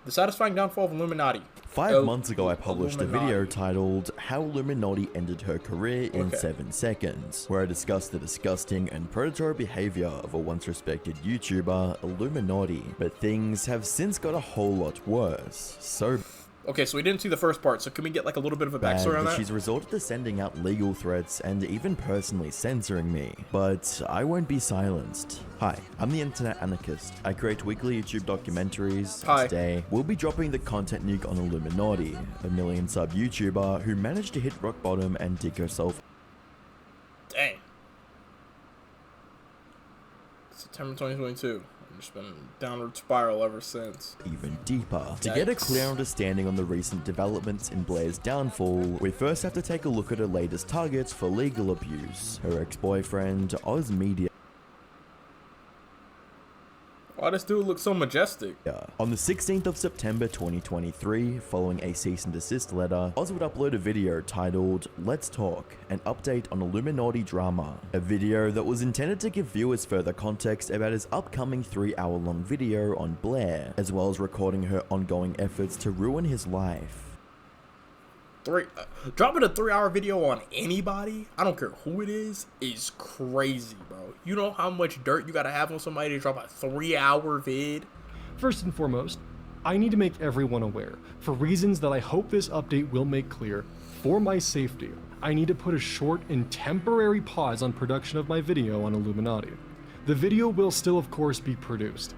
The Satisfying Downfall of Illuminaughtii. 5 months ago, I published a video titled How Illuminaughtii Ended Her Career in 7 Seconds, where I discussed the disgusting and predatory behavior of a once respected YouTuber, Illuminaughtii. But things have since got a whole lot worse. So Okay, so we didn't see the first part, so can we get like a little bit of a backstory on that? She's resorted to sending out legal threats and even personally censoring me. But I won't be silenced. Hi, I'm the Internet Anarchist. I create weekly YouTube documentaries. Hi. Today, we'll be dropping the content nuke on Illuminaughtii, a million sub YouTuber who managed to hit rock bottom and dig herself. Dang. September 2022. I've just been in a downward spiral ever since. Even deeper. To get a clear understanding on the recent developments in Blair's downfall, we first have to take a look at her latest targets for legal abuse. Her ex-boyfriend, Oz Media. Why this dude looks so majestic? On the 16th of September 2023, following a cease and desist letter, Oz would upload a video titled Let's Talk, an update on Illuminaughtii drama. A video that was intended to give viewers further context about his upcoming 3-hour-long video on Blair, as well as recording her ongoing efforts to ruin his life. Dropping a 3-hour video on anybody, I don't care who it is crazy, bro. You know how much dirt you gotta have on somebody to drop a 3-hour vid? First and foremost, I need to make everyone aware, for reasons that I hope this update will make clear. For my safety, I need to put a short and temporary pause on production of my video on Illuminaughtii. The video will still, of course, be produced.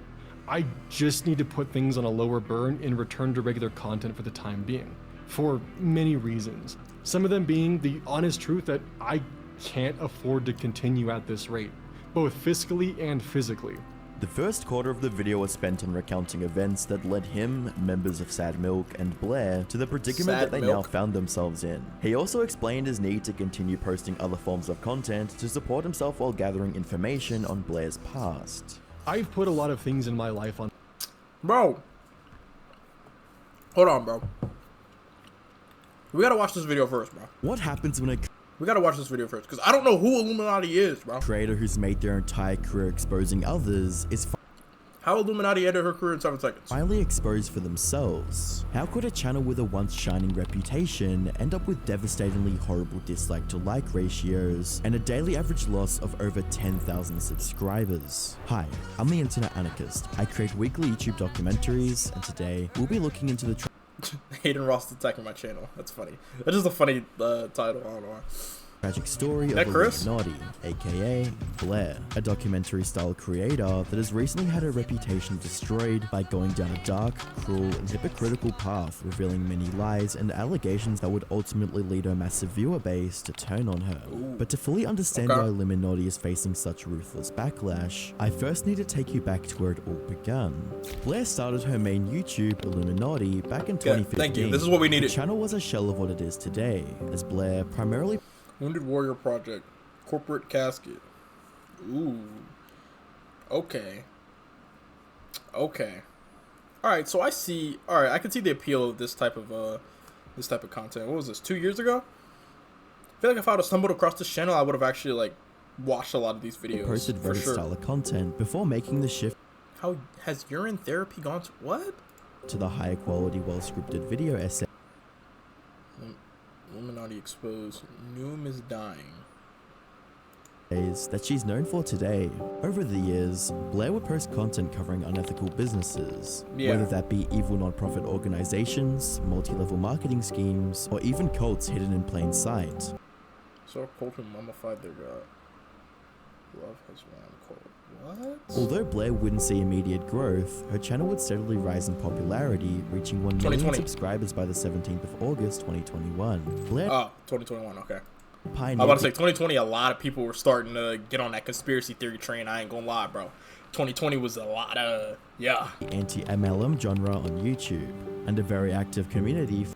I just need to put things on a lower burn and return to regular content for the time being. For many reasons. Some of them being the honest truth that I can't afford to continue at this rate, both fiscally and physically. The first quarter of the video was spent on recounting events that led him, members of Sad Milk, and Blair to the predicament that they now found themselves in. He also explained his need to continue posting other forms of content to support himself while gathering information on Blair's past. I've put a lot of things in my life on... Bro. Hold on, bro. We gotta watch this video first, bro. What happens when we gotta watch this video first, because I don't know who Illuminaughtii is, bro. Creator who's made their entire career exposing others is how Illuminaughtii ended her career in 7 seconds. Finally exposed for themselves. How could a channel with a once shining reputation end up with devastatingly horrible dislike to like ratios and a daily average loss of over 10,000 subscribers? Hi, I'm the Internet Anarchist. I create weekly YouTube documentaries, and today we'll be looking into the Hayden Ross attacking my channel. That's funny. That's just a funny title. I don't know why. Tragic story of Illuminaughtii, aka Blair, a documentary-style creator that has recently had her reputation destroyed by going down a dark, cruel, and hypocritical path, revealing many lies and allegations that would ultimately lead her massive viewer base to turn on her. But to fully understand why Illuminaughtii is facing such ruthless backlash, I first need to take you back to where it all began. Blair started her main YouTube, Illuminaughtii, back in 2015. Thank you. This is what we needed. The channel was a shell of what it is today, as Blair primarily Wounded Warrior Project. Corporate Casket. Ooh. Okay. Okay. Alright, so I see... Alright, I can see the appeal of this type of content. What was this, 2 years ago? I feel like if I would have stumbled across this channel, I would have actually, like, watched a lot of these videos. Posted various style of content before making the shift. How has urine therapy gone to... What? To the higher quality, well-scripted video essay. Illuminaughtii exposed. Noom is dying. That she's known for today. Over the years, Blair would post content covering unethical businesses, whether that be evil non-profit organizations, multi-level marketing schemes, or even cults hidden in plain sight. So a cult who mummified their god. Love has ran cold. What? Although Blair wouldn't see immediate growth, her channel would steadily rise in popularity, reaching 1 million subscribers by the 17th of August 2021. Blair 2021, okay. I was about to say 2020, a lot of people were starting to get on that conspiracy theory train. I ain't gonna lie, bro. 2020 was a lot of, anti-MLM genre on YouTube, and a very active community.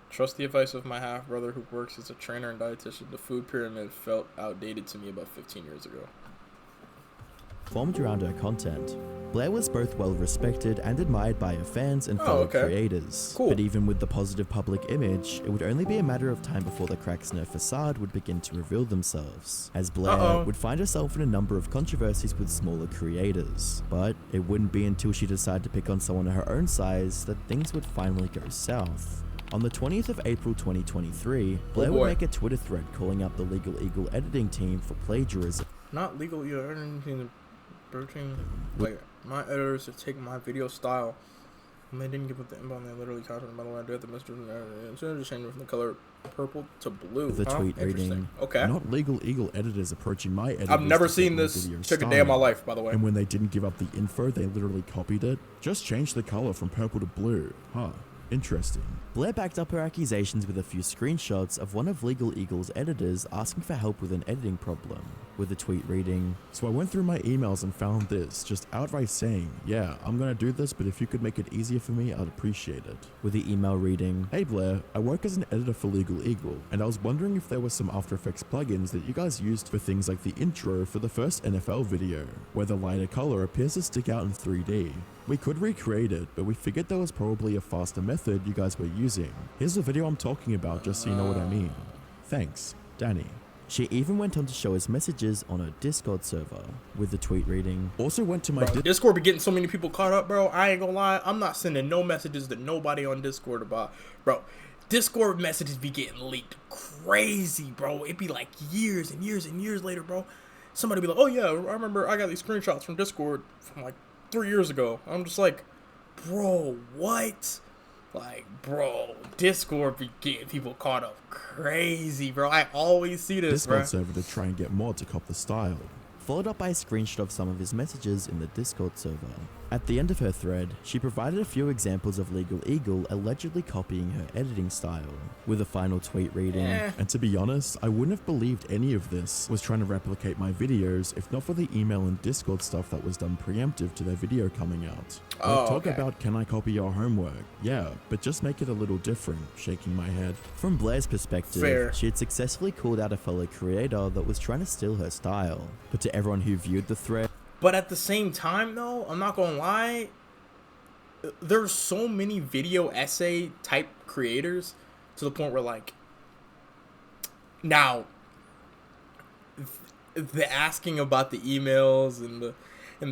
Trust the advice of my half-brother who works as a trainer and dietitian. The food pyramid felt outdated to me about 15 years ago. formed around her content. Blair was both well respected and admired by her fans and fellow creators. Cool. But even with the positive public image, it would only be a matter of time before the cracks in her facade would begin to reveal themselves, as Blair would find herself in a number of controversies with smaller creators. But it wouldn't be until she decided to pick on someone her own size that things would finally go south. On the 20th of April 2023, Blair would make a Twitter thread calling out the Legal Eagle editing team for plagiarism. Not Legal Eagle editing team, like, my editors have taken my video style and they didn't give up the inbound. They literally counted by the way I did the Mr. Instead of just changing from the color purple to blue. The tweet reading, not Legal Eagle editors approaching my editors. I've never seen this. Took a day of my life, by the way. And when they didn't give up the info, they literally copied it. Just changed the color from purple to blue. Huh. Interesting. Blair backed up her accusations with a few screenshots of one of Legal Eagle's editors asking for help with an editing problem, with the tweet reading, "So I went through my emails and found this, just outright saying, yeah, I'm gonna do this, but if you could make it easier for me, I'd appreciate it." With the email reading, "Hey Blair, I work as an editor for Legal Eagle, and I was wondering if there were some After Effects plugins that you guys used for things like the intro for the first NFL video, where the lighter color appears to stick out in 3D. We could recreate it, but we figured there was probably a faster method you guys were using. Here's the video I'm talking about, just so you know what I mean. Thanks, Danny." She even went on to show us messages on her Discord server, with the tweet reading, "Also went to my Discord be getting so many people caught up, bro. I ain't gonna lie, I'm not sending no messages to nobody on Discord about, bro. Discord messages be getting leaked crazy, bro. It be like years and years and years later, bro. Somebody be like, oh yeah, I remember I got these screenshots from Discord from like 3 years ago. I'm just like, bro, what? Like, bro, Discord be getting people caught up crazy, bro. I always see this, Discord server to try and get more to cop the style." Followed up by a screenshot of some of his messages in the Discord server. At the end of her thread, she provided a few examples of Legal Eagle allegedly copying her editing style, with a final tweet reading, "And to be honest, I wouldn't have believed any of this was trying to replicate my videos if not for the email and Discord stuff that was done preemptive to their video coming out. Talk about can I copy your homework? Yeah, but just make it a little different," shaking my head. From Blair's perspective, she had successfully called out a fellow creator that was trying to steal her style. But to everyone who viewed the thread, but at the same time, though, I'm not gonna lie, there's so many video essay type creators to the point where, like, now the asking about the emails and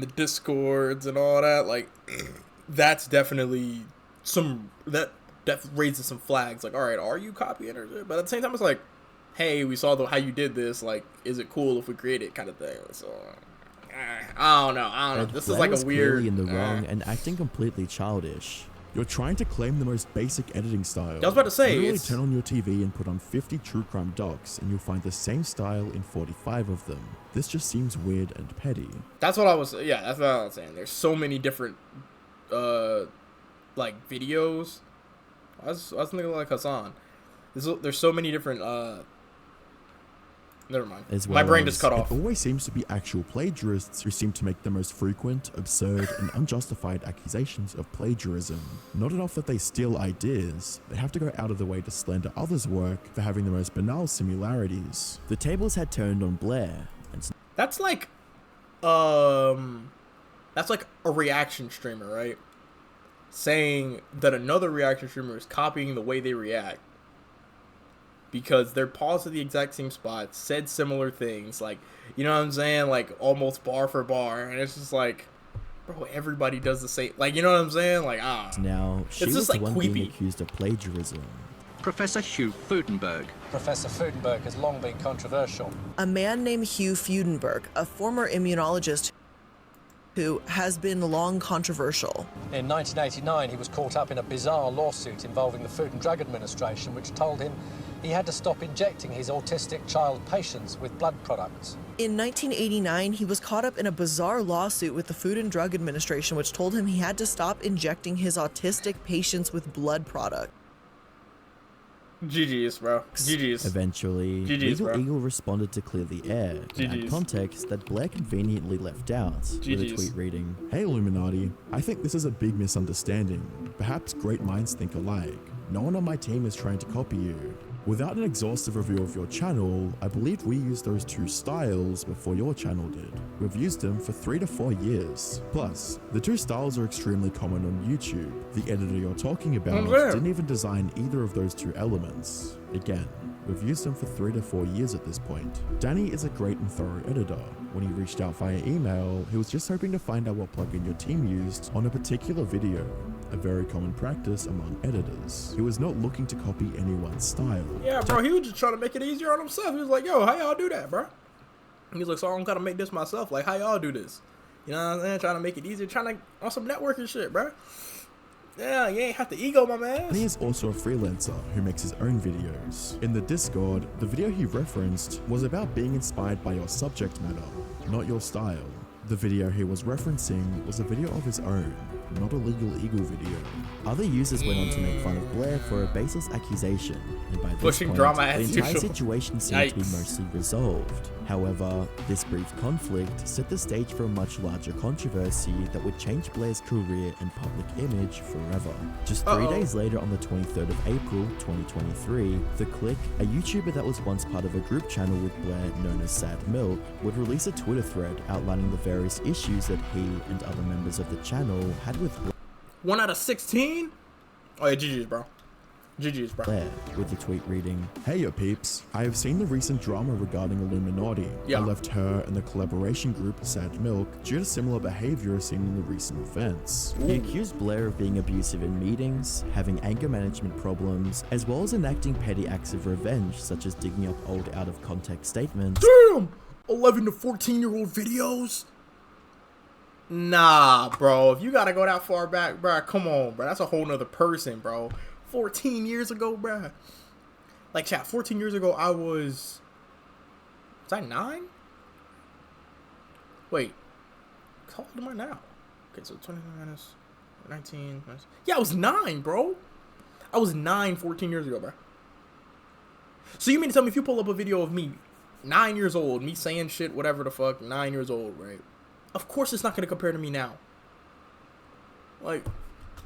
the Discords and all that, like, that's definitely that raises some flags. Like, all right, are you copying or? But at the same time, it's like, hey, we saw how you did this. Like, is it cool if we create it, kind of thing. So I don't know. This is like a weird. Clearly in the wrong and acting completely childish. "You're trying to claim the most basic editing style. I was about to say, literally turn on your TV and put on 50 true crime docs, and you'll find the same style in 45 of them. This just seems weird and petty." That's what I was. Yeah, that's what I was saying. There's so many different, like videos. I was thinking like Hassan. There's so many different. Never mind. My brain just cut off. It always seems to be actual plagiarists who seem to make the most frequent, absurd, and unjustified accusations of plagiarism. Not enough that they steal ideas, they have to go out of their way to slander others' work for having the most banal similarities. The tables had turned on Blair. That's like a reaction streamer, right? Saying that another reaction streamer is copying the way they react. Because they're paused at the exact same spot, said similar things, like, you know what I'm saying? Like, almost bar for bar. And it's just like, bro, everybody does the same. Like, you know what I'm saying? Like, Now, she was the one being accused of plagiarism. Professor Hugh Fudenberg. Professor Fudenberg has long been controversial. A man named Hugh Fudenberg, a former immunologist who has been long controversial. In 1989, he was caught up in a bizarre lawsuit involving the Food and Drug Administration, which told him he had to stop injecting his autistic child patients with blood products. In 1989, he was caught up in a bizarre lawsuit with the Food and Drug Administration, which told him he had to stop injecting his autistic patients with blood products. GG's, bro. GG's. Eventually, Legal Eagle responded to clear the air and add context that Blair conveniently left out, with a tweet reading, "Hey Illuminaughtii, I think this is a big misunderstanding. Perhaps great minds think alike. No one on my team is trying to copy you. Without an exhaustive review of your channel, I believe we used those two styles before your channel did. We've used them for 3 to 4 years. Plus, the two styles are extremely common on YouTube. The editor you're talking about didn't even design either of those two elements. Again, we've used them for 3 to 4 years at this point. Danny is a great and thorough editor. When he reached out via email, he was just hoping to find out what plugin your team used on a particular video. A very common practice among editors. He was not looking to copy anyone's style. Yeah, bro, he was just trying to make it easier on himself. He was like, yo, how y'all do that, bro? He was like, so I'm gonna make this myself. Like, how y'all do this? You know what I'm saying? Trying to make it easier, trying to, on some networking shit, bro. Yeah, you ain't have to ego, my man. He is also a freelancer who makes his own videos. In the Discord, the video he referenced was about being inspired by your subject matter, not your style. The video he was referencing was a video of his own, not a Legal Eagle video. Other users went on to make fun of Blair for a baseless accusation, and by this Pushing point, drama the as entire usual. situation seemed to be Yikes. mostly resolved. However, this brief conflict set the stage for a much larger controversy that would change Blair's career and public image forever. Just 3 days later, on the 23rd of April, 2023, The Click, a YouTuber that was once part of a group channel with Blair known as Sad Milk, would release a Twitter thread outlining the various issues that he and other members of the channel had with 1 out of 16? Oh yeah, GG's, bro. GG's, bro. Blair, with the tweet reading, Hey yo peeps, I have seen the recent drama regarding Illuminaughtii. Yeah. I left her and the collaboration group Sad Milk due to similar behavior seen in the recent events. He accused Blair of being abusive in meetings, having anger management problems, as well as enacting petty acts of revenge, such as digging up old out-of-context statements. Damn! 11 to 14-year-old videos? Nah, bro. If you gotta go that far back, bro, come on, bro. That's a whole nother person, bro. 14 years ago, bro. Like, chat, 14 years ago, I was I 9? Wait. How old am I now? Okay, so 29 minus 19 minus... Yeah, I was 9, bro. I was 9 14 years ago, bro. So you mean to tell me if you pull up a video of me 9 years old, me saying shit, whatever the fuck, 9 years old, right? Of course it's not going to compare to me now. Like,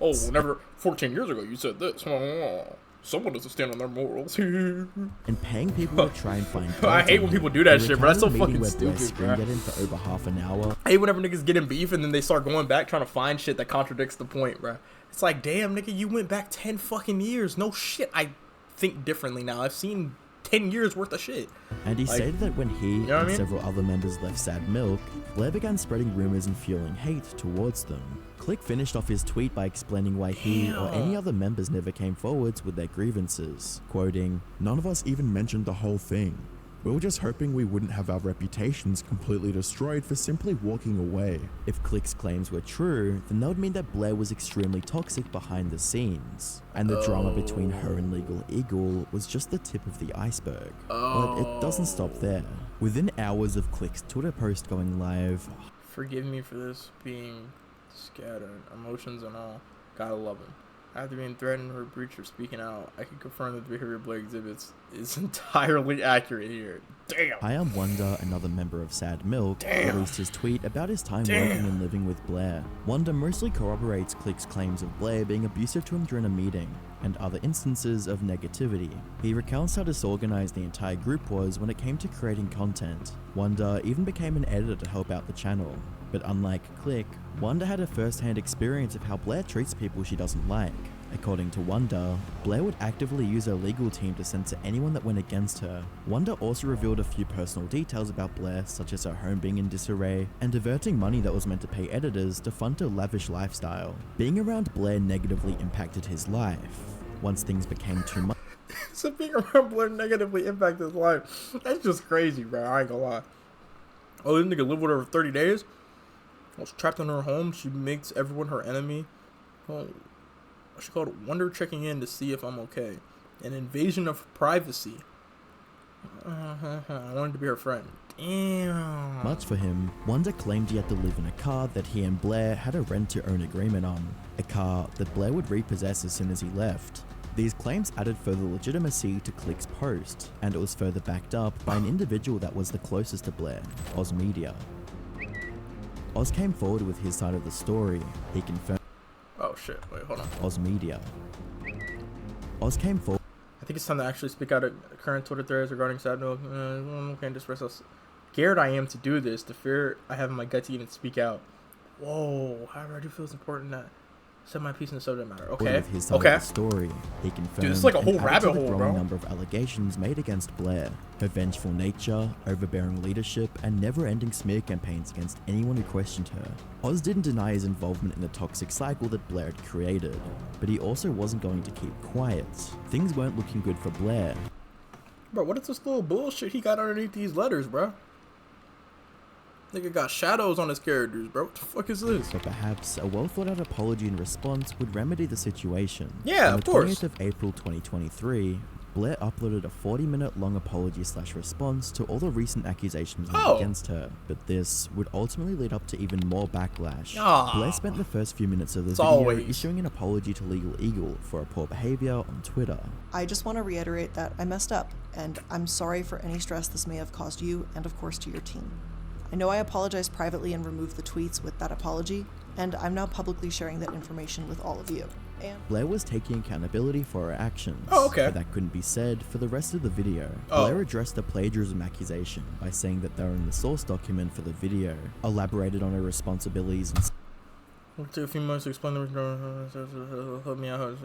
oh, whenever 14 years ago you said this. Oh, someone doesn't stand on their morals. And paying people to try and find I hate when people do that shit, bro. That's so fucking stupid, stupid, bro. bro. For over half an hour. I hate whenever niggas get in beef and then they start going back trying to find shit that contradicts the point, bro. It's like, damn, nigga, you went back 10 fucking years. No shit. I think differently now. I've seen 10 years worth of shit. And he Like, stated that when he know what I and mean? several other members left Sad Milk, Blair began spreading rumors and fueling hate towards them. Click finished off his tweet by explaining why he or any other members never came forwards with their grievances, quoting, None of us even mentioned the whole thing. We were just hoping we wouldn't have our reputations completely destroyed for simply walking away. if Click's claims were true, then that would mean that Blair was extremely toxic behind the scenes, and the drama between her and Legal Eagle was just the tip of the iceberg. But it doesn't stop there. Within hours of Click's Twitter post going live, Forgive me for this being scattered, emotions and all. Gotta love him. After being threatened or breach or speaking out, I can confirm that the behavior Blair exhibits is entirely accurate here. Damn. I Am Wonder, another member of Sad Milk, released his tweet about his time working and living with Blair. Wonder mostly corroborates Click's claims of Blair being abusive to him during a meeting, and other instances of negativity. He recounts how disorganized the entire group was when it came to creating content. Wonder even became an editor to help out the channel. But unlike Click, Wonder had a first-hand experience of how Blair treats people she doesn't like. According to Wonder, Blair would actively use her legal team to censor anyone that went against her. Wonder also revealed a few personal details about Blair, such as her home being in disarray, and diverting money that was meant to pay editors to fund her lavish lifestyle. Being around Blair negatively impacted his life. Once things became too much, So being around Blair negatively impacted his life. That's just crazy, bro. I ain't gonna lie. Oh, this nigga lived with her for 30 days? Was trapped in her home. She makes everyone her enemy. Oh, she called it Wonder checking in to see if I'm okay. An invasion of privacy. I wanted to be her friend. Damn. much for him, Wonder claimed he had to live in a car that he and Blair had a rent-to-own agreement on. A car that Blair would repossess as soon as he left. These claims added further legitimacy to Click's post, and it was further backed up by an individual that was the closest to Blair, Oz Media. Oz came forward with his side of the story. He confirmed Oh shit, wait, hold on. Oz Media. Oz came forward. I think it's time to actually speak out at current Twitter threads regarding sad milk. Can't express how scared I am to do this. The fear I have in my gut to even speak out. Whoa. However, I do feel it's important that set my piece in the subject matter. Okay. With his side of the story, he confirmed Dude, it's like a whole and added rabbit to the hole, growing bro. number of allegations made against Blair. Her vengeful nature, overbearing leadership, and never-ending smear campaigns against anyone who questioned her. Oz didn't deny his involvement in the toxic cycle that Blair had created, but he also wasn't going to keep quiet. Things weren't looking good for Blair. Bro, what is this little bullshit he got underneath these letters, bro? Nigga got shadows on his characters, bro. What the fuck is this? But perhaps a well-thought-out apology and response would remedy the situation. Yeah, on of course. the 20th of April 2023, Blair uploaded a 40-minute long apology/response to all the recent accusations made against her, but this would ultimately lead up to even more backlash. Blair spent the first few minutes of the video issuing an apology to Legal Eagle for her poor behavior on Twitter. I just want to reiterate that I messed up, and I'm sorry for any stress this may have caused you, and of course to your team. I know I apologized privately and removed the tweets with that apology, and I'm now publicly sharing that information with all of you. And Blair was taking accountability for her actions. But that couldn't be said for the rest of the video. Blair addressed the plagiarism accusation by saying that they were in the source document for the video, elaborated on her responsibilities and It took a few months to explain the help me out.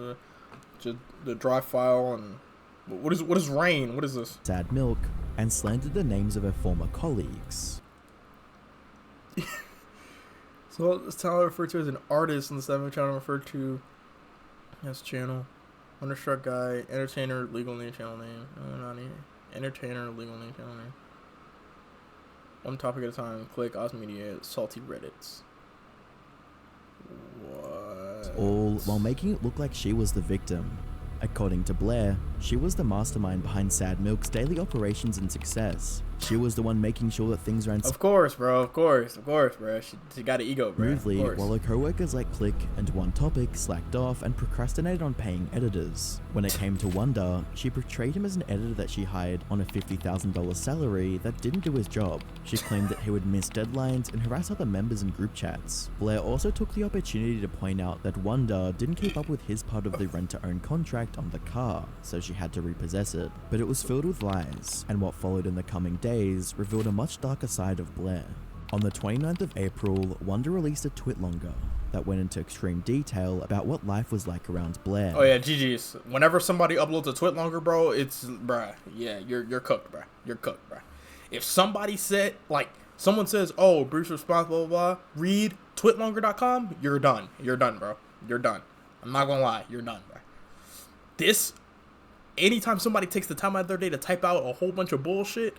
The dry file and what is rain? What is this? sad milk, and slandered the names of her former colleagues. So this channel referred to as an artist, and the 7th channel referred to as channel. Wonderstruck guy, entertainer, legal name, channel name. Entertainer, legal name, channel name. One topic at a time. Click Oz Media, salty Reddits. What? All while making it look like she was the victim. According to Blair, she was the mastermind behind Sad Milk's daily operations and success. She was the one making sure that things ran Of course, bro. Of course, bro. She got an ego, bro. smoothly, while her co-workers like Click and One Topic slacked off and procrastinated on paying editors. When it came to Wonder, she portrayed him as an editor that she hired on a $50,000 salary that didn't do his job. She claimed that he would miss deadlines and harass other members in group chats. Blair also took the opportunity to point out that Wonder didn't keep up with his part of the rent-to-own contract on the car, so she had to repossess it. But it was filled with lies, and what followed in the coming days revealed a much darker side of Blair. On the 29th of April, Wonder released a twitlonger that went into extreme detail about what life was like around Blair. Oh yeah, GG's. Whenever somebody uploads a twitlonger, bro, it's bruh. Yeah, you're cooked, bruh. You're cooked, bruh. If somebody said, like, someone says, oh, Bruce response, blah, blah, blah, read twitlonger.com, you're done. You're done, bro. You're done. I'm not gonna lie, you're done, bruh. This, anytime somebody takes the time out of their day to type out a whole bunch of bullshit,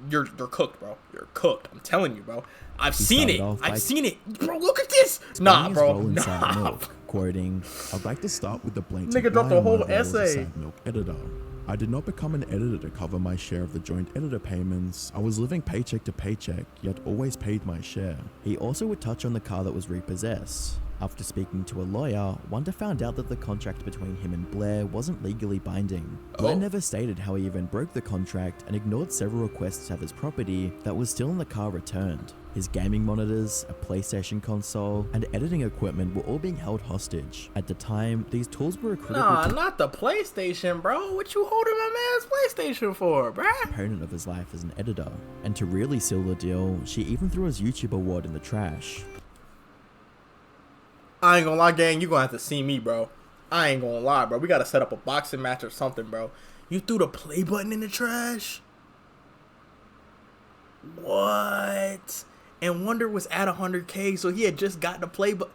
you're cooked, bro. You're cooked. I'm telling you, bro. I've seen it. I've seen it. Bro, look at this. Nah, bro. Nah. Quoting, I'd like to start with the blatant Nigga dropped a lie. whole My role as a essay. Sad Milk editor. I did not become an editor to cover my share of the joint editor payments. I was living paycheck to paycheck, yet always paid my share. He also would touch on the car that was repossessed. After speaking to a lawyer, Wonder found out that the contract between him and Blair wasn't legally binding. Blair never stated how he even broke the contract and ignored several requests to have his property that was still in the car returned. His gaming monitors, a PlayStation console, and editing equipment were all being held hostage. At the time, these tools were a critical not the PlayStation, bro. What you holding my man's PlayStation for, bruh? component of his life as an editor. And to really seal the deal, she even threw his YouTube award in the trash. I ain't gonna lie, gang. You gonna have to see me, bro. I ain't gonna lie, bro. We gotta set up a boxing match or something, bro. You threw the play button in the trash? What? And Wonder was at 100K, so he had just got the play button.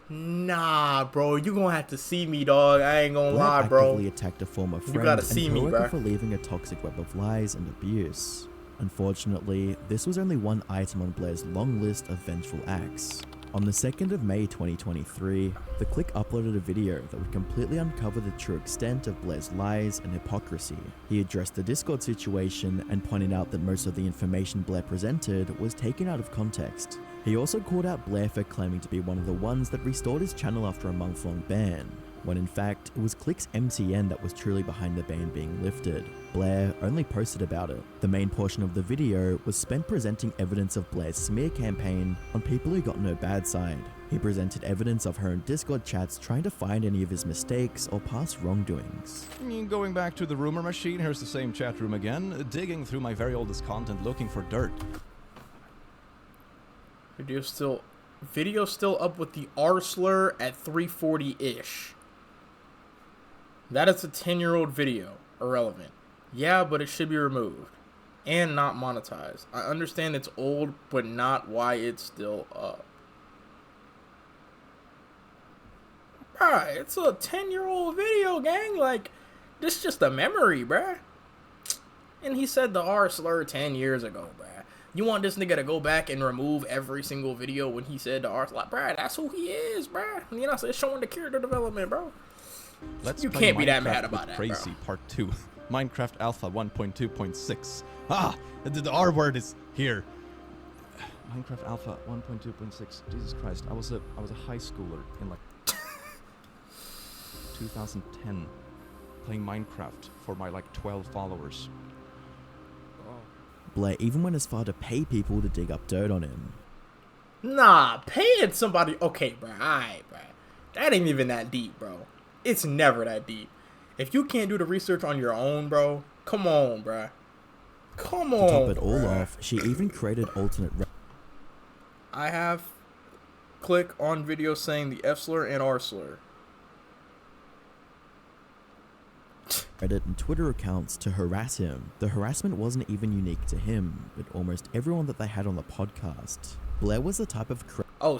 Nah, bro. You gonna have to see me, dog. I ain't gonna lie, bro. Actively attacked a former friend gotta see and me, coworker bro. for leaving a toxic web of lies and abuse. Unfortunately, this was only one item on Blair's long list of vengeful acts. On the 2nd of May 2023, The Click uploaded a video that would completely uncover the true extent of Blair's lies and hypocrisy. He addressed the Discord situation and pointed out that most of the information Blair presented was taken out of context. He also called out Blair for claiming to be one of the ones that restored his channel after a month-long ban, when in fact, it was Click's MCN that was truly behind the ban being lifted. Blair only posted about it. The main portion of the video was spent presenting evidence of Blair's smear campaign on people who got no bad side. He presented evidence of her in Discord chats trying to find any of his mistakes or past wrongdoings. Going back to the rumor machine, here's the same chat room again, digging through my very oldest content looking for dirt. Video still up with the R slur at 340-ish. That is a 10-year-old video. Irrelevant. Yeah, but it should be removed. And not monetized. I understand it's old, but not why it's still up. Bruh, it's a 10-year-old video, gang. Like, this is just a memory, bruh. And he said the R slur 10 years ago, bruh. You want this nigga to go back and remove every single video when he said the R slur? Bruh, that's who he is, bruh. You know, so it's showing the character development, bro. You can't be that mad about that, Crazy bro. Part 2. Minecraft Alpha 1.2.6. The R word is here. Minecraft Alpha 1.2.6. Jesus Christ, I was a high schooler in like 2010, playing Minecraft for my like 12 followers. Blair even went as far to pay people to dig up dirt on him. Nah, paying somebody. Okay, bro. Alright, bro. That ain't even that deep, bro. It's never that deep. If you can't do the research on your own, bro, come on, bro. Come on. To top it all off, she even created alternate. I have click on video saying the F slur and R slur. Reddit and Twitter accounts to harass him. The harassment wasn't even unique to him, but almost everyone that they had on the podcast. Blair was the type of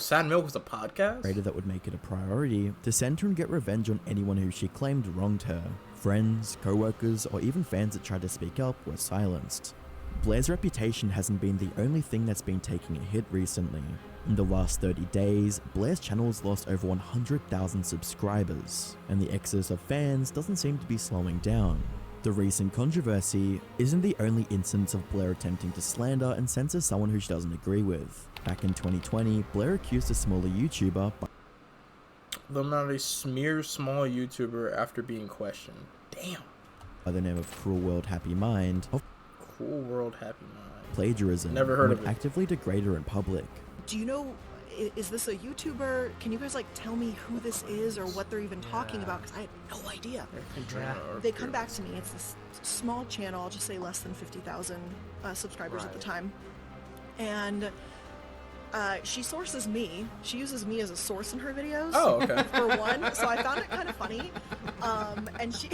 Sad Milk was a podcast? creator that would make it a priority to send her and get revenge on anyone who she claimed wronged her. Friends, co-workers, or even fans that tried to speak up were silenced. Blair's reputation hasn't been the only thing that's been taking a hit recently. In the last 30 days, Blair's channel has lost over 100,000 subscribers, and the exodus of fans doesn't seem to be slowing down. The recent controversy isn't the only instance of Blair attempting to slander and censor someone who she doesn't agree with. Back in 2020, Blair accused a smaller YouTuber illuminaughtii smear small YouTuber after being questioned. Damn. by the name of Cruel World Happy Mind of Cool World Happy Mind. plagiarism. Never heard and of would it. actively degrade her in public. Do you know, is this a YouTuber? Can you guys like tell me who this is or what they're even talking about? Because I had no idea. They come back to me. It's this small channel. I'll just say less than 50,000 subscribers at the time. And she sources me. She uses me as a source in her videos. Oh, okay. For one. So I found it kind of funny. And she...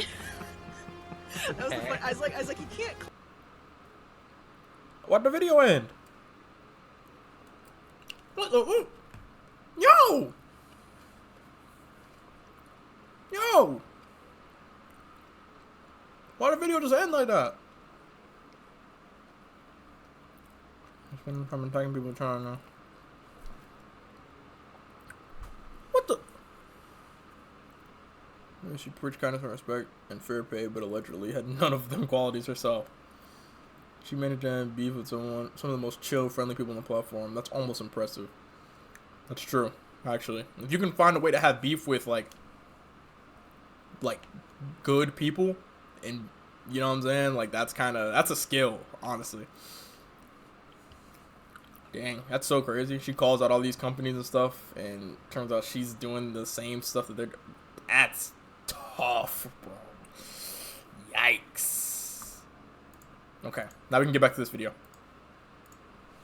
that was the point. I was like, you can't... Why'd the video end? What? Yo! Why the video just end like that? I've been tagging people trying to... What the... She preached kindness and respect and fair pay, but allegedly had none of them qualities herself. She managed to have beef with some of the most chill, friendly people on the platform. That's almost impressive. That's true, actually. If you can find a way to have beef with, like good people, and, you know what I'm saying? Like, that's a skill, honestly. Dang, that's so crazy. She calls out all these companies and stuff, and turns out she's doing the same stuff that they're... That's tough, bro. Yikes. Okay, now we can get back to this video.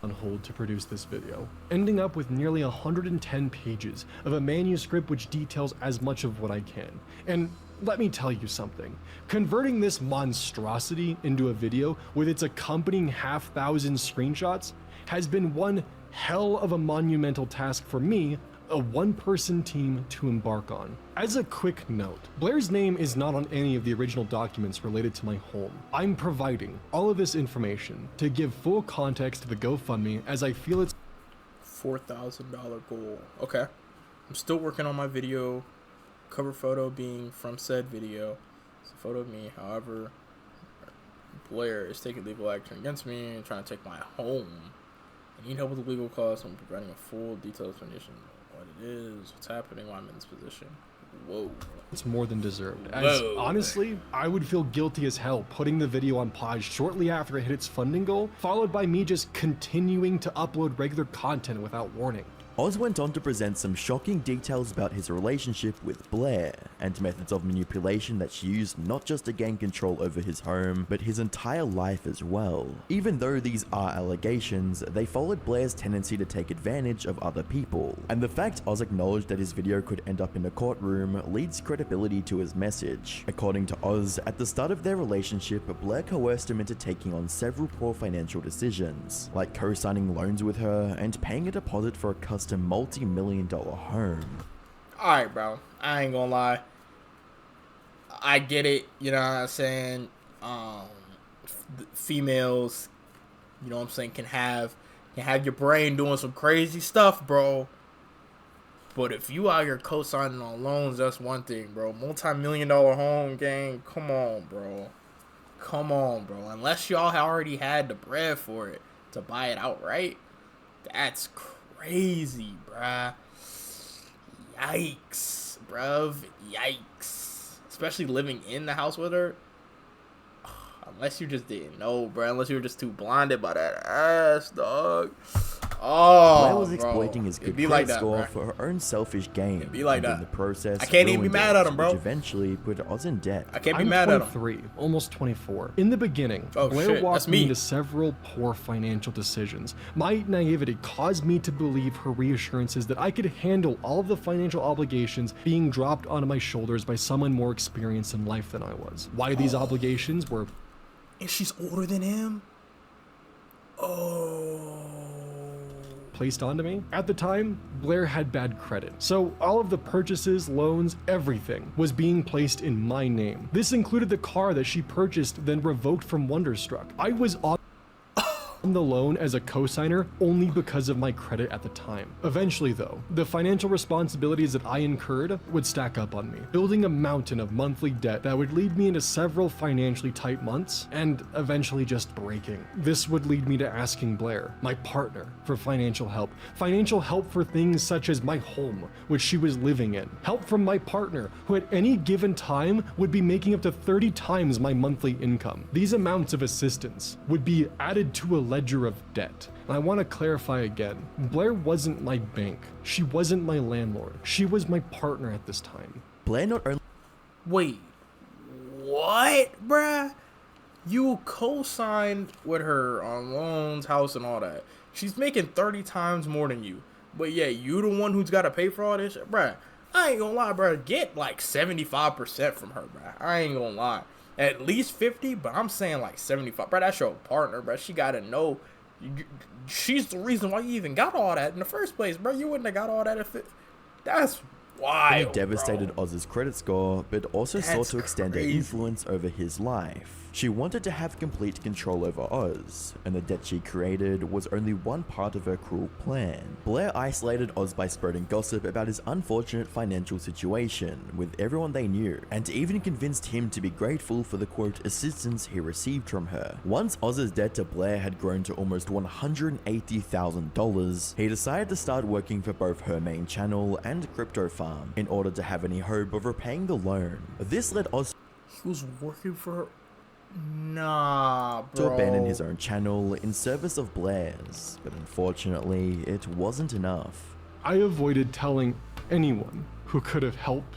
On hold to produce this video, ending up with nearly 110 pages of a manuscript which details as much of what I can. And let me tell you something, converting this monstrosity into a video with its accompanying 1,000 screenshots has been one hell of a monumental task for me, a one-person team to embark on. As a quick note, Blair's name is not on any of the original documents related to my home. I'm providing all of this information to give full context to the GoFundMe as I feel it's $4,000 goal. Okay. I'm still working on my video. Cover photo being from said video. It's a photo of me. However, Blair is taking legal action against me and trying to take my home. I need help with the legal costs. I'm providing a full detailed explanation of what it is, what's happening, why I'm in this position. Whoa. It's more than deserved. As honestly, I would feel guilty as hell putting the video on pause shortly after it hit its funding goal, followed by me just continuing to upload regular content without warning. Oz went on to present some shocking details about his relationship with Blair, and methods of manipulation that she used not just to gain control over his home, but his entire life as well. Even though these are allegations, they followed Blair's tendency to take advantage of other people, and the fact Oz acknowledged that his video could end up in a courtroom leads credibility to his message. According to Oz, at the start of their relationship, Blair coerced him into taking on several poor financial decisions, like co-signing loans with her and paying a deposit for a custom multi-million-dollar home. Alright, bro. I ain't gonna lie. I get it, you know what I'm saying? Females, you know what I'm saying, can have your brain doing some crazy stuff, bro. But if you out here co-signing on loans, that's one thing, bro. Multi-million-dollar home, gang, come on, bro. Come on, bro. Unless y'all already had the bread for it to buy it outright, that's crazy, bruh. Yikes, bruv. Yikes. Especially living in the house with her. Unless you just didn't know, bruh. Unless you were just too blinded by that ass, dog. Oh, Blair was bro. exploiting his good credit like that, score bro. for her own selfish gain. It'd be like and that. in the process, I can't even be ruined mad it, at him, bro. Which eventually put Oz in debt. I can't be I'm mad at him. 23, almost 24. In the beginning, Oh, Blair shit, walked that's me me. into several poor financial decisions. My naivety caused me to believe her reassurances that I could handle all of the financial obligations being dropped onto my shoulders by someone more experienced in life than I was. Why these obligations were And she's older than him? Oh. placed onto me. At the time, Blair had bad credit, so all of the purchases, loans, everything was being placed in my name. This included the car that she purchased, then revoked from Wonderstruck. I was on the loan as a co-signer only because of my credit at the time. Eventually though, the financial responsibilities that I incurred would stack up on me, building a mountain of monthly debt that would lead me into several financially tight months and eventually just breaking. This would lead me to asking Blair, my partner, for financial help for things such as my home, which she was living in, help from my partner, who at any given time would be making up to 30 times my monthly income. These amounts of assistance would be added to a ledger of debt. And I want to clarify again, Blair wasn't my bank. She wasn't my landlord. She was my partner at this time. Blair not only Wait. What, bruh? You co-signed with her on loans, house, and all that. She's making 30 times more than you. But yeah, you the one who's got to pay for all this shit? Bruh, I ain't gonna lie, bruh. Get like 75% from her, bruh. I ain't gonna lie. At least 50, but I'm saying like 75. Bruh, that's your partner, bruh. She gotta know. She's the reason why you even got all that in the first place, bruh. You wouldn't have got all that if it... That's wild, devastated bro. Oz's credit score, but also sought That's to extend her crazy. influence over his life. She wanted to have complete control over Oz, and the debt she created was only one part of her cruel plan. Blair isolated Oz by spreading gossip about his unfortunate financial situation with everyone they knew, and even convinced him to be grateful for the quote assistance he received from her. Once Oz's debt to Blair had grown to almost $180,000, he decided to start working for both her main channel and crypto farm in order to have any hope of repaying the loan. This led Oz He was working for her. Nah, to bro. abandon his own channel in service of Blair's, but unfortunately, it wasn't enough. I avoided telling anyone who could have helped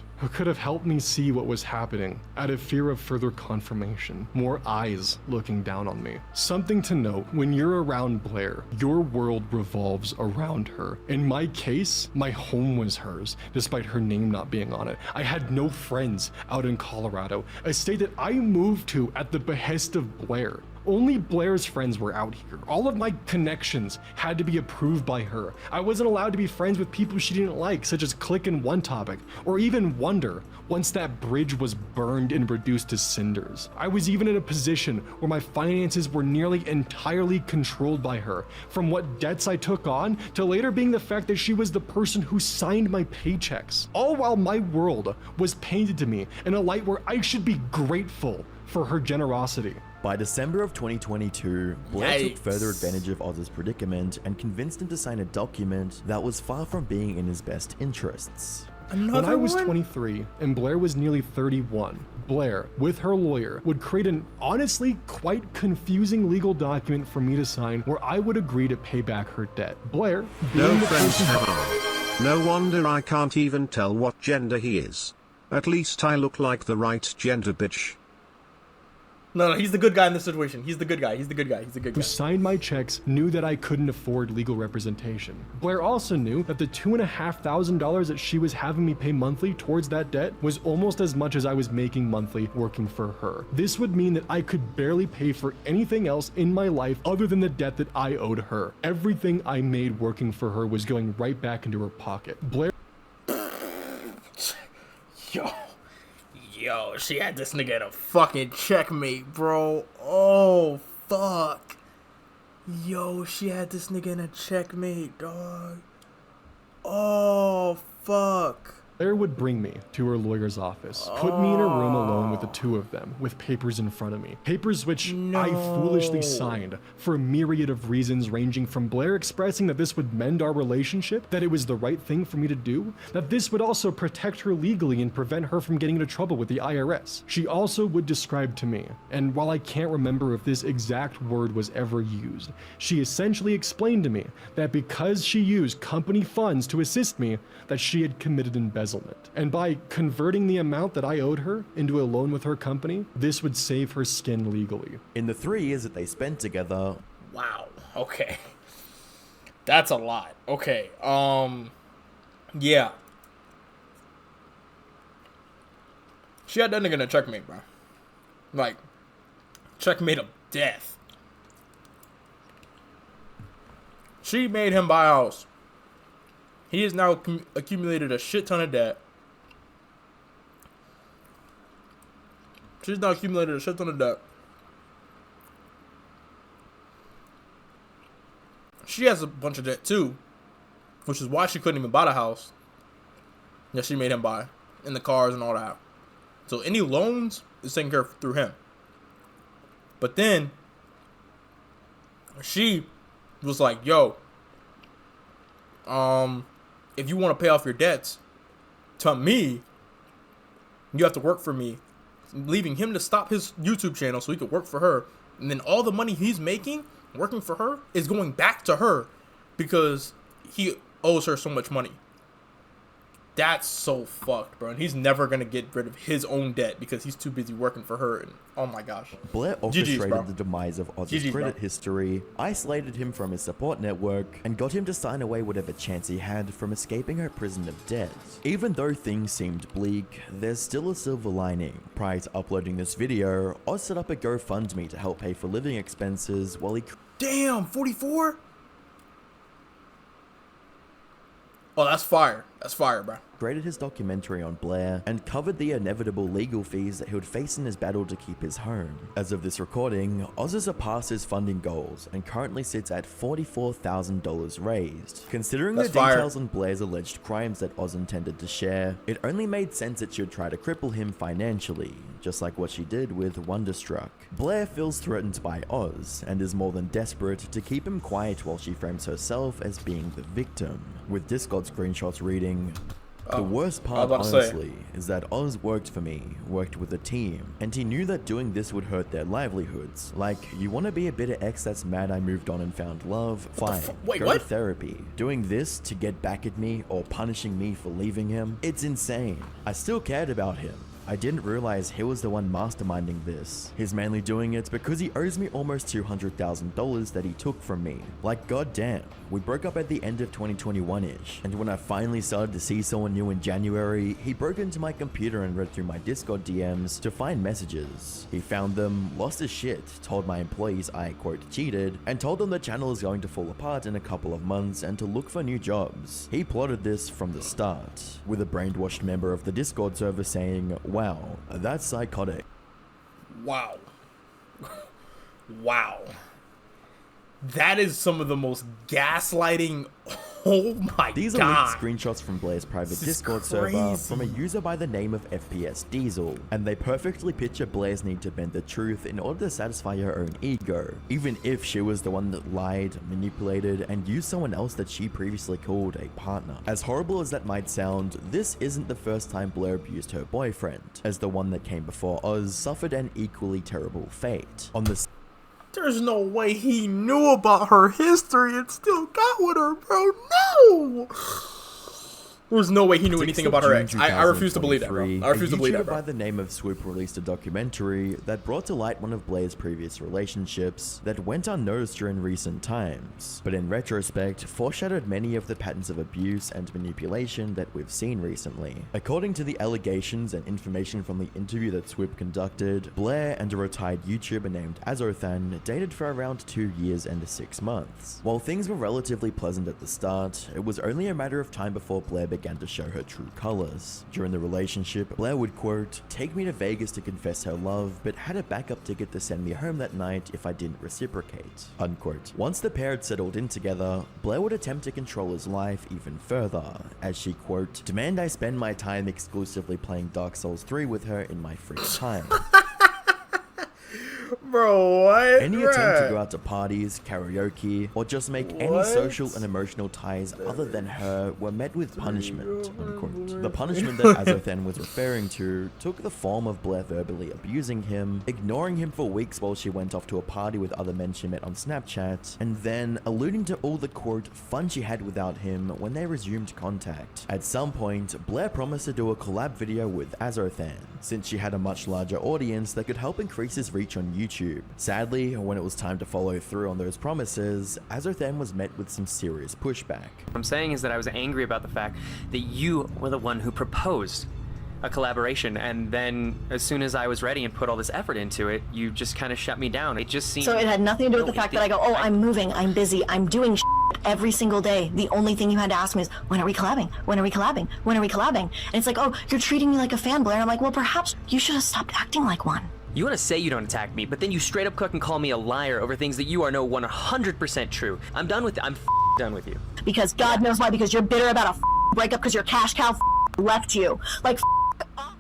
me see what was happening out of fear of further confirmation, more eyes looking down on me. Something to note, when you're around Blair, your world revolves around her. In my case, my home was hers, despite her name not being on it. I had no friends out in Colorado, a state that I moved to at the behest of Blair. Only Blair's friends were out here. All of my connections had to be approved by her. I wasn't allowed to be friends with people she didn't like, such as Click and One Topic, or even Wonder, once that bridge was burned and reduced to cinders. I was even in a position where my finances were nearly entirely controlled by her, from what debts I took on, to later being the fact that she was the person who signed my paychecks. All while my world was painted to me in a light where I should be grateful for her generosity. By December of 2022, Blair took Yikes. further advantage of Oz's predicament and convinced him to sign a document that was far from being in his best interests. When I was 23 and Blair was nearly 31, Blair, with her lawyer, would create an honestly quite confusing legal document for me to sign where I would agree to pay back her debt. Blair, being No the friends person have I. No wonder I can't even tell what gender he is. At least I look like the right gender, bitch. No, he's the good guy in this situation. He's the good guy. He's the good guy. He's the good guy. who signed my checks knew that I couldn't afford legal representation. Blair also knew that the $2,500 that she was having me pay monthly towards that debt was almost as much as I was making monthly working for her. This would mean that I could barely pay for anything else in my life other than the debt that I owed her. Everything I made working for her was going right back into her pocket. Blair Yo, she had this nigga in a fucking checkmate, bro. Oh, fuck. Yo, she had this nigga in a checkmate, dog. Oh, fuck. Blair would bring me to her lawyer's office, put me in a room alone with the two of them, with papers in front of me. Papers which I foolishly signed for a myriad of reasons, ranging from Blair expressing that this would mend our relationship, that it was the right thing for me to do, that this would also protect her legally and prevent her from getting into trouble with the IRS. She also would describe to me, and while I can't remember if this exact word was ever used, she essentially explained to me that because she used company funds to assist me, that she had committed embezzlement. And by converting the amount that I owed her into a loan with her company, this would save her skin legally. In the 3 years that they spent together... Wow. Okay. That's a lot. Okay. Yeah. She had that nigga in a checkmate, bro. Like, checkmate of death. She made him buy a house. He has now accumulated a shit ton of debt. She's now accumulated a shit ton of debt. She has a bunch of debt too, which is why she couldn't even buy the house that she made him buy, and the cars and all that. So any loans is taken care of through him. But then she was like, yo, if you want to pay off your debts to me, you have to work for me, leaving him to stop his YouTube channel so he could work for her. And then all the money he's making working for her is going back to her because he owes her so much money. That's so fucked, bro. And he's never going to get rid of his own debt because he's too busy working for her. And oh my gosh. Blair orchestrated GG's, the demise of Oz's GG's, credit bro. history, isolated him from his support network, and got him to sign away whatever chance he had from escaping her prison of debt. Even though things seemed bleak, there's still a silver lining. Prior to uploading this video, Oz set up a GoFundMe to help pay for living expenses while he... Damn, 44? Oh, that's fire. That's fire, bro. created his documentary on Blair and covered the inevitable legal fees that he would face in his battle to keep his home. As of this recording, Oz has surpassed his funding goals and currently sits at $44,000 raised. Considering the details on Blair's alleged crimes that Oz intended to share, it only made sense that she would try to cripple him financially, just like what she did with Wonderstruck. Blair feels threatened by Oz and is more than desperate to keep him quiet while she frames herself as being the victim, with Discord screenshots reading, "The worst part, honestly, is that Oz worked for me, worked with a team, and he knew that doing this would hurt their livelihoods. Like, you want to be a bitter ex that's mad I moved on and found love? Fine, go to therapy. Doing this to get back at me or punishing me for leaving him? It's insane. I still cared about him. I didn't realize he was the one masterminding this. He's mainly doing it because he owes me almost $200,000 that he took from me. Like, goddamn. We broke up at the end of 2021-ish, and when I finally started to see someone new in January, he broke into my computer and read through my Discord DMs to find messages. He found them, lost his shit, told my employees I, quote, cheated, and told them the channel is going to fall apart in a couple of months and to look for new jobs. He plotted this from the start, with a brainwashed member of the Discord server saying, "Wow, that's psychotic." Wow. Wow. That is some of the most gaslighting. Oh my These are god. leaked screenshots from Blair's private This is Discord server from a crazy. user by the name of FPS Diesel, and they perfectly picture Blair's need to bend the truth in order to satisfy her own ego, even if she was the one that lied, manipulated, and used someone else that she previously called a partner. As horrible as that might sound, this isn't the first time Blair abused her boyfriend, as the one that came before Oz suffered an equally terrible fate. On the There's no way he knew about her history and still got with her, bro. No! There's no way he knew anything about her ex. I refuse to believe that, bro. I refuse to believe that, YouTuber by bro. the name of Swoop released a documentary that brought to light one of Blair's previous relationships that went unnoticed during recent times, but in retrospect, foreshadowed many of the patterns of abuse and manipulation that we've seen recently. According to the allegations and information from the interview that Swoop conducted, Blair and a retired YouTuber named Azothan dated for around 2 years and 6 months. While things were relatively pleasant at the start, it was only a matter of time before Blair began to show her true colors. During the relationship, Blair would, quote, take me to Vegas to confess her love, but had a backup ticket to send me home that night if I didn't reciprocate, unquote. Once the pair had settled in together, Blair would attempt to control his life even further, as she, quote, demand I spend my time exclusively playing Dark Souls 3 with her in my free time. Bro, what? Any attempt to go out to parties, karaoke, or just make any social and emotional ties other than her were met with punishment, unquote. The punishment that Azothan was referring to took the form of Blair verbally abusing him, ignoring him for weeks while she went off to a party with other men she met on Snapchat, and then alluding to all the, quote, fun she had without him when they resumed contact. At some point, Blair promised to do a collab video with Azothan, since she had a much larger audience that could help increase his reach on YouTube. Sadly, when it was time to follow through on those promises, Azothan was met with some serious pushback. What I'm saying is that I was angry about the fact that you were the one who proposed a collaboration, and then as soon as I was ready and put all this effort into it, you just kind of shut me down. It just seemed... So it had nothing to do with the fact that I go, oh, I'm moving, I'm busy, I'm doing every single day. The only thing you had to ask me is, when are we collabing? When are we collabing? When are we collabing? And it's like, oh, you're treating me like a fan, Blair. I'm like, well, perhaps you should have stopped acting like one. You want to say you don't attack me, but then you straight up cook and call me a liar over things that you are no 100% true. I'm done with it. I'm done with you. Because God knows why, because you're bitter about a breakup because your cash cow left you. Like,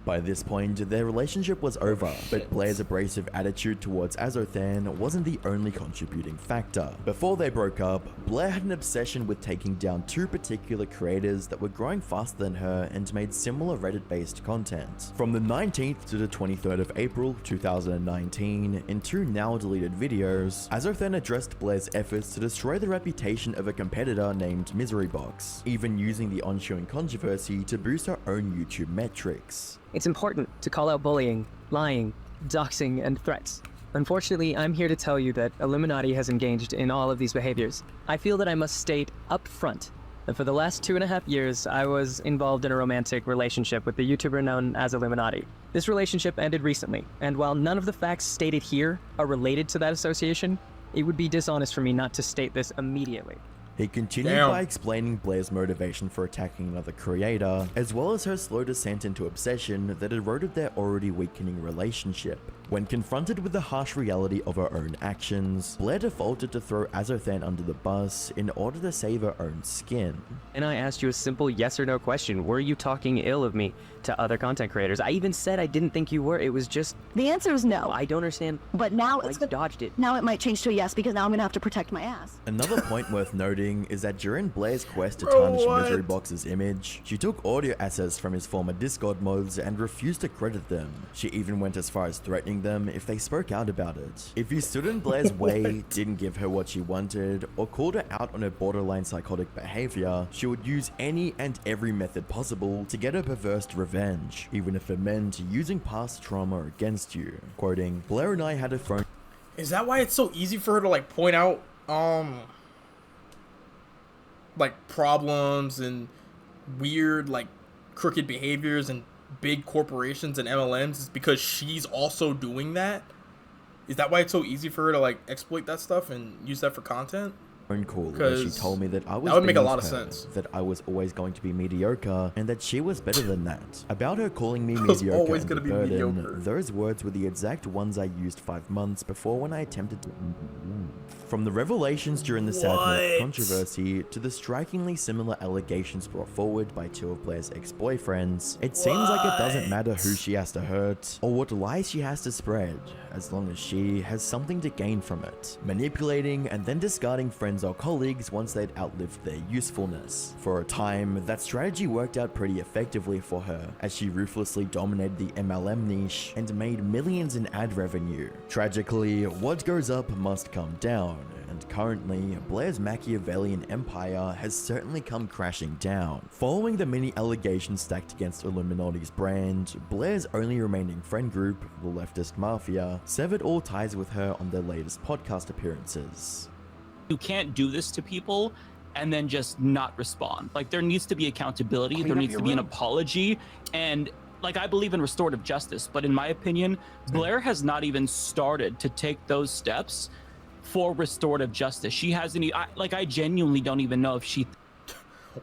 By this point, their relationship was over, but Blair's abrasive attitude towards Azothan wasn't the only contributing factor. Before they broke up, Blair had an obsession with taking down 2 particular creators that were growing faster than her and made similar Reddit-based content. From the 19th to the 23rd of April 2019, in 2 now-deleted videos, Azothan addressed Blair's efforts to destroy the reputation of a competitor named Miserybox, even using the ensuing controversy to boost her own YouTube metrics. It's important to call out bullying, lying, doxing, and threats. Unfortunately, I'm here to tell you that Illuminaughtii has engaged in all of these behaviors. I feel that I must state up front that for the last 2.5 years, I was involved in a romantic relationship with the YouTuber known as Illuminaughtii. This relationship ended recently, and while none of the facts stated here are related to that association, it would be dishonest for me not to state this immediately. He continued by explaining Blair's motivation for attacking another creator, as well as her slow descent into obsession that eroded their already weakening relationship. When confronted with the harsh reality of her own actions, Blair defaulted to throw Azothan under the bus in order to save her own skin. And I asked you a simple yes or no question. Were you talking ill of me to other content creators? I even said I didn't think you were. It was just... The answer is no. I don't understand. But now it's dodged it. Now it might change to a yes because now I'm gonna have to protect my ass. Another point worth noting is that during Blair's quest to tarnish Miserybox's image, she took audio assets from his former Discord mods and refused to credit them. She even went as far as threatening them if they spoke out about it. If he stood in Blair's way, didn't give her what she wanted, or called her out on her borderline psychotic behavior, she would use any and every method possible to get her perverse revenge, even if it meant using past trauma against you. Quoting, Blair and I had a phone. Is that why it's so easy for her to like point out like problems and weird like crooked behaviors and big corporations and MLMs? Is because she's also doing that? Is that why it's so easy for her to like exploit that stuff and use that for content? phone call where she told me that I was that would make a beneath lot of her, sense. that I was always going to be mediocre, and that she was better than that. About her calling me was mediocre always and gonna a be burden, mediocre. those words were the exact ones I used 5 months before when I attempted to... From the revelations during the Sadness controversy to the strikingly similar allegations brought forward by 2 of Blair's ex-boyfriends, it seems like it doesn't matter who she has to hurt or what lies she has to spread, as long as she has something to gain from it, manipulating and then discarding friends or colleagues once they'd outlived their usefulness. For a time, that strategy worked out pretty effectively for her, as she ruthlessly dominated the MLM niche and made millions in ad revenue. Tragically, what goes up must come down, and currently, Blair's Machiavellian empire has certainly come crashing down. Following the many allegations stacked against Illuminaughti's brand, Blair's only remaining friend group, the Leftist Mafia, severed all ties with her on their latest podcast appearances. You can't do this to people and then just not respond. Like, there needs to be accountability, there needs to be an apology, and like, I believe in restorative justice, but in my opinion, Blair has not even started to take those steps for restorative justice. She hasn't, I genuinely don't even know if she...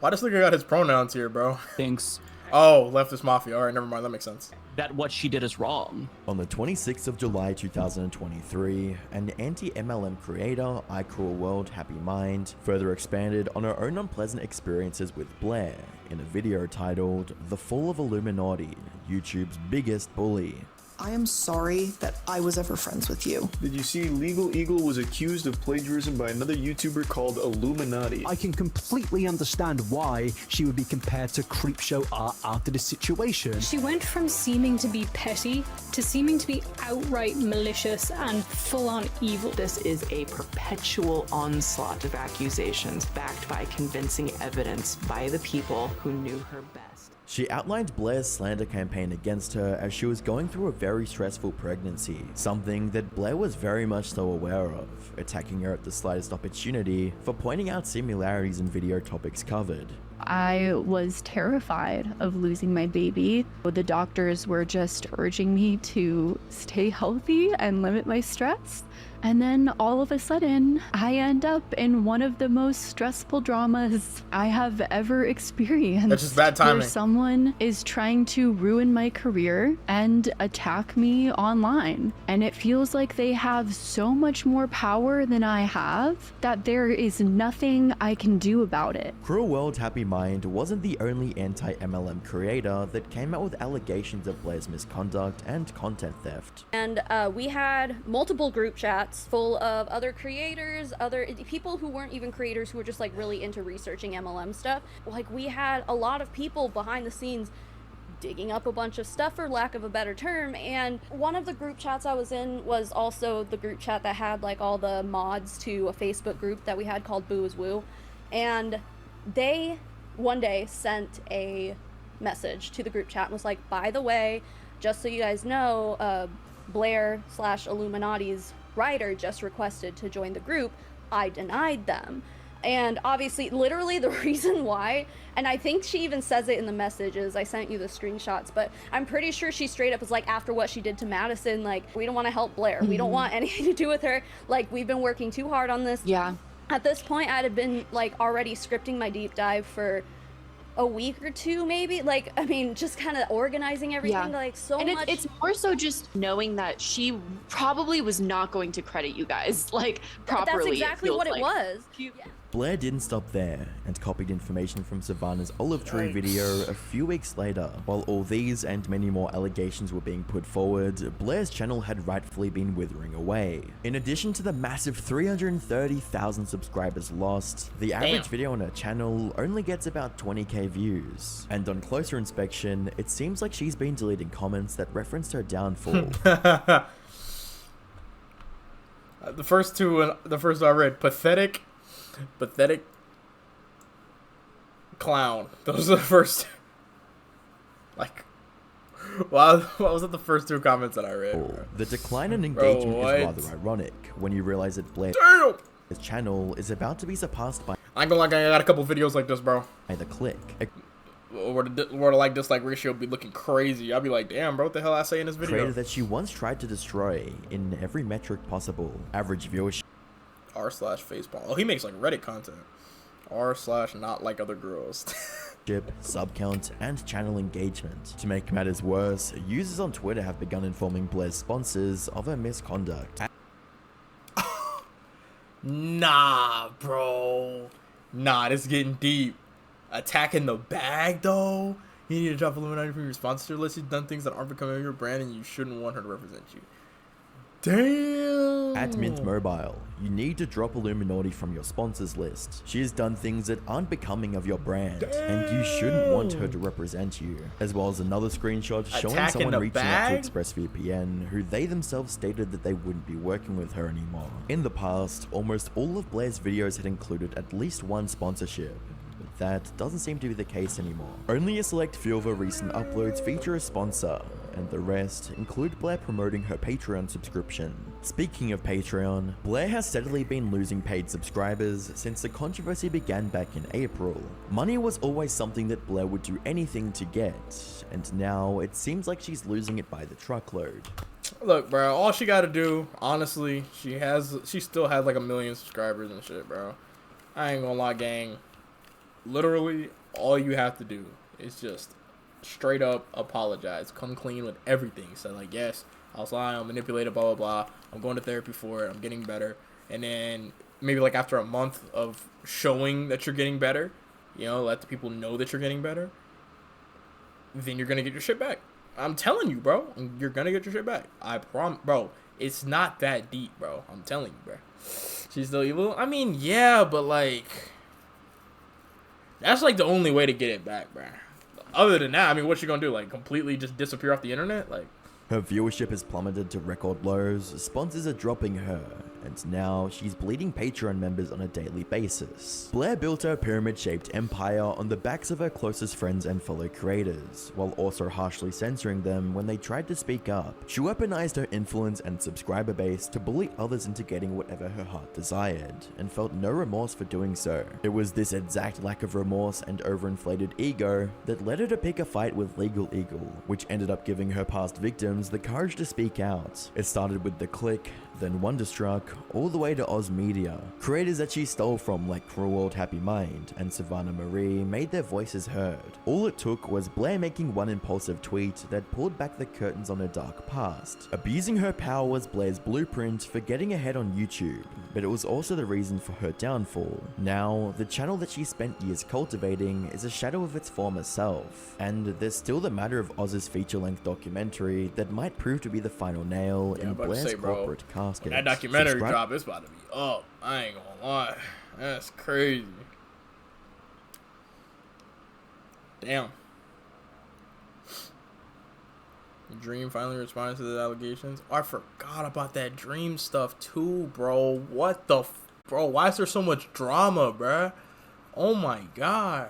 Why does nigga got his pronouns here, bro? Thinks... Oh, Leftist Mafia. Alright, never mind, that makes sense. That what she did is wrong. On the 26th of July 2023, an anti-MLM creator, iCruelWorld Happy Mind, further expanded on her own unpleasant experiences with Blair in a video titled The Fall of Illuminaughtii, YouTube's biggest bully. I am sorry that I was ever friends with you. Did you see Legal Eagle was accused of plagiarism by another YouTuber called Illuminaughtii? I can completely understand why she would be compared to Creepshow Art after this situation. She went from seeming to be petty to seeming to be outright malicious and full-on evil. This is a perpetual onslaught of accusations backed by convincing evidence by the people who knew her best. She outlined Blair's slander campaign against her as she was going through a very stressful pregnancy, something that Blair was very much so aware of, attacking her at the slightest opportunity for pointing out similarities in video topics covered. I was terrified of losing my baby. The doctors were just urging me to stay healthy and limit my stress. And then all of a sudden, I end up in one of the most stressful dramas I have ever experienced. That's just bad timing. Where someone is trying to ruin my career and attack me online. And it feels like they have so much more power than I have that there is nothing I can do about it. Cruel World Happy Mind wasn't the only anti-MLM creator that came out with allegations of Blair's misconduct and content theft. And we had multiple group chats full of other creators, other people who weren't even creators, who were just like really into researching MLM stuff. Like, we had a lot of people behind the scenes digging up a bunch of stuff, for lack of a better term. And one of the group chats I was in was also the group chat that had like all the mods to a Facebook group that we had called Boo is Woo. And they one day sent a message to the group chat and was like, by the way, just so you guys know, Blair/Illuminaughtii's writer just requested to join the group. I denied them. And obviously, literally the reason why, and I think she even says it in the messages, I sent you the screenshots, but I'm pretty sure she straight up was like, after what she did to Madison, like, we don't want to help Blair. We don't want anything to do with her. Like, we've been working too hard on this. Yeah. At this point, I'd have been like already scripting my deep dive for a week or two, maybe. Like, I mean, just kind of organizing everything, like, so and much. it's more so just knowing that she probably was not going to credit you guys, like, properly. That's exactly what it was. Blair didn't stop there and copied information from Savannah's olive tree video a few weeks later. While all these and many more allegations were being put forward, Blair's channel had rightfully been withering away. In addition to the massive 330,000 subscribers lost, the average video on her channel only gets about 20k views. And on closer inspection, it seems like she's been deleting comments that referenced her downfall. The first two I read, pathetic clown. Those are the first. Like, why was that the first two comments that I read? The decline in engagement is rather ironic when you realize that Blair's channel is about to be surpassed by. I ain't gonna lie, I got a couple videos like this, bro. By the click. Where the like dislike ratio be looking crazy. I'll be like, damn, bro, what the hell I say in this video? Creator that she once tried to destroy in every metric possible. Average viewership. r/facepalm. Oh, he makes like Reddit content. r/not like other girls. Sub count, and channel engagement. To make matters worse, users on Twitter have begun informing Blair's sponsors of her misconduct. Nah, bro. Nah, this is getting deep. Attacking the bag, though? You need to drop Illuminati from your sponsor list. You've done things that aren't becoming your brand, and you shouldn't want her to represent you. Damn. At Mint Mobile, you need to drop Illuminaughtii from your sponsors list. She has done things that aren't becoming of your brand, and you shouldn't want her to represent you. As well as another screenshot showing Attacking someone the reaching out to bag? ExpressVPN, who they themselves stated that they wouldn't be working with her anymore. In the past, almost all of Blair's videos had included at least one sponsorship. But that doesn't seem to be the case anymore. Only a select few of her recent uploads feature a sponsor, and the rest include Blair promoting her Patreon subscription. Speaking of Patreon, Blair has steadily been losing paid subscribers since the controversy began back in April. Money was always something that Blair would do anything to get, and now it seems like she's losing it by the truckload. Look, bro, all she gotta do, honestly, she still has like 1 million subscribers and shit, bro. I ain't gonna lie, gang. Literally, all you have to do is just straight up apologize. Come clean with everything. So like, yes, I was lying, I'm manipulated, blah, blah, blah. I'm going to therapy for it. I'm getting better. And then maybe like after a month of showing that you're getting better, you know, let the people know that you're getting better, then you're going to get your shit back. I'm telling you, bro. You're going to get your shit back. I promise. Bro, it's not that deep, bro. I'm telling you, bro. She's still evil? I mean, yeah, but like, that's like the only way to get it back, bro. Other than that, I mean, what you gonna do? Like, completely just disappear off the internet? Like, her viewership has plummeted to record lows, sponsors are dropping her, and now she's bleeding Patreon members on a daily basis. Blair built her pyramid-shaped empire on the backs of her closest friends and fellow creators, while also harshly censoring them when they tried to speak up. She weaponized her influence and subscriber base to bully others into getting whatever her heart desired, and felt no remorse for doing so. It was this exact lack of remorse and overinflated ego that led her to pick a fight with Legal Eagle, which ended up giving her past victims the courage to speak out. It started with The Click, then Wonderstruck, all the way to Oz Media. Creators that she stole from like Cruel World Happy Mind and Savannah Marie made their voices heard. All it took was Blair making one impulsive tweet that pulled back the curtains on her dark past. Abusing her power was Blair's blueprint for getting ahead on YouTube, but it was also the reason for her downfall. Now, the channel that she spent years cultivating is a shadow of its former self, and there's still the matter of Oz's feature-length documentary that might prove to be the final nail in Blair's corporate casket. When that documentary drop, it's about to be up. I ain't gonna lie. That's crazy. Damn. Dream finally responds to the allegations. Oh, I forgot about that Dream stuff too, bro. What the bro? Why is there so much drama, bruh? Oh my god.